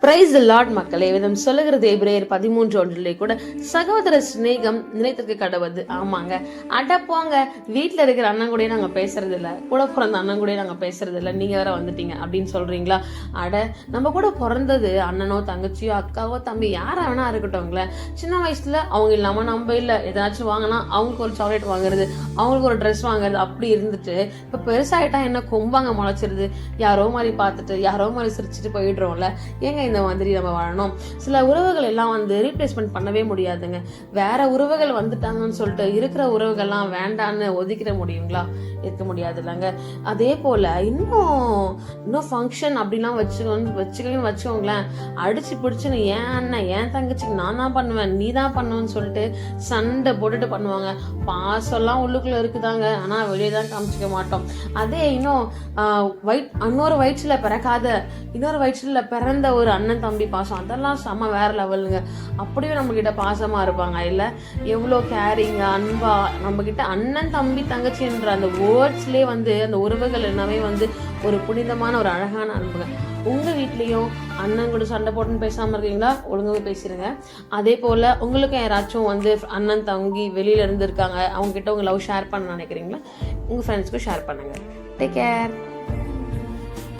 Praise the Lord மக்களே. விதம் சொல்லுகிறது எபிரேயர் 13:1 கூட சகோதர சிநேகம் நினைத்திருக்க கடவுது. ஆமாங்க, அட போங்க, வீட்டுல இருக்கிற அண்ணன் கூட நாங்க பேசுறது இல்ல, கூட பிறந்த அண்ணன் கூட நாங்க பேசுறது இல்ல, நீங்க வேற வந்துட்டீங்க அப்படின்னு சொல்றீங்களா? அட, நம்ம கூட பிறந்தது அண்ணனோ தங்கச்சியோ அக்காவோ தம்பி யாரா வேணா இருக்கட்டும்ங்களேன். சின்ன வயசுல அவங்க இல்லாம நம்ம இல்ல, ஏதாச்சும் வாங்கினா அவங்களுக்கு ஒரு சாக்லேட் வாங்குறது, அவங்களுக்கு ஒரு ட்ரெஸ் வாங்குறது, அப்படி இருந்துட்டு இப்ப பெருசாயிட்டா என்ன கொம்பாங்க முளைச்சிருது, யாரோ மாதிரி பார்த்துட்டு யாரோ மாதிரி சிரிச்சுட்டு போயிடுறோம்ல. ஏங்க இந்த மாதிரி நம்ம வாழணும்? சில உறவுகள் எல்லாம் ரீப்ளேஸ்மெண்ட் பண்ணவே முடியாதுங்க. வேற உறவுகள் வந்துட்டாங்கன்னு சொல்லிட்டு இருக்கிற உறவுகள்லாம் வேண்டான்னு ஒதுக்கிட முடியுங்களா? இருக்க முடியாது இல்லைங்க. அதே போல இன்னும் ஃபங்க்ஷன் அப்படிலாம் வச்சுக்கோங்களேன், அடிச்சு பிடிச்சுன்னு ஏன் அண்ணன் ஏன் தங்கச்சிக்கு நான் தான் பண்ணுவேன் நீ தான் பண்ணுவேன்னு சொல்லிட்டு சண்டை போட்டுட்டு பண்ணுவாங்க. பாசம்லாம் உள்ளுக்குள்ள இருக்குதாங்க, ஆனா வெளியே தான் காமிச்சிக்க மாட்டோம். அதே இன்னொரு வயிற்றுல பிறந்த ஒரு அண்ணன் தம்பி பாசம், அதெல்லாம் செம்ம வேற லெவலுங்க. அப்படியே நம்ம கிட்ட பாசமா இருப்பாங்க இல்ல, எவ்வளோ கேரிங்க அன்பா நம்ம கிட்ட. அண்ணன் தம்பி தங்கச்சி என்ற அந்த வேர்ட்ஸ்லேயே அந்த உறவுகள் எல்லாமே ஒரு புனிதமான ஒரு அழகான அன்புங்க. உங்க வீட்லயும் அண்ணன் கூட சண்டை போட்டுன்னு பேசாம இருக்கீங்களா? ஒழுங்காவே பேசிடுங்க. அதே போல உங்களுக்கும் யாராச்சும் அண்ணன் தங்கி வெளியில இருந்து இருக்காங்க, அவங்க கிட்ட உங்க லவ் ஷேர் பண்ண நினைக்கிறீங்களா? உங்க ஃப்ரெண்ட்ஸ்க்கும் ஷேர் பண்ணுங்க. Take care.